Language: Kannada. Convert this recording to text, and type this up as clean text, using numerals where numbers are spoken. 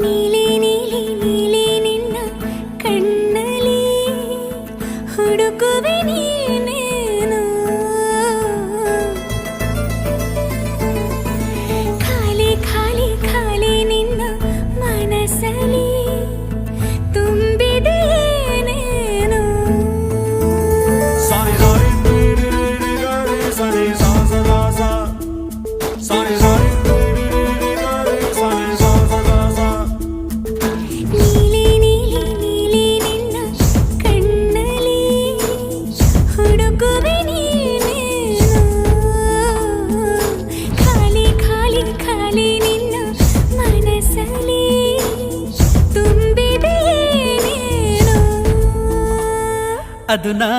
ನೀಲಿ ನೀಲಿ ನೀಲಿ ನಿನ್ನ ಕಣ್ಣಲಿ ಹುಡುಕುವೆ ನೀನೇನು ಖಾಲಿ ಖಾಲಿ ಖಾಲಿ ನಿನ್ನ ಮನಸ್ಸಲಿ ತುಂಬಿದೆ ಏನೇನು ಸಾರಿ ಸಾರಿ ಸಾರಿ ಸಾರಿ ಸಾರಿ ನೀಲಿ ನೀಲಿ ನೀಲಿ ನಿನ್ನ ಕಣ್ಣಲಿ ಹುಡುಕುವೆ ನೀನೇನು ಖಾಲಿ ಖಾಲಿ ಖಾಲಿ ನಿನ್ನ ಮನಸ್ಸಲಿ ತುಂಬಿದೆ ಏನೇನು ಅದು ನಾ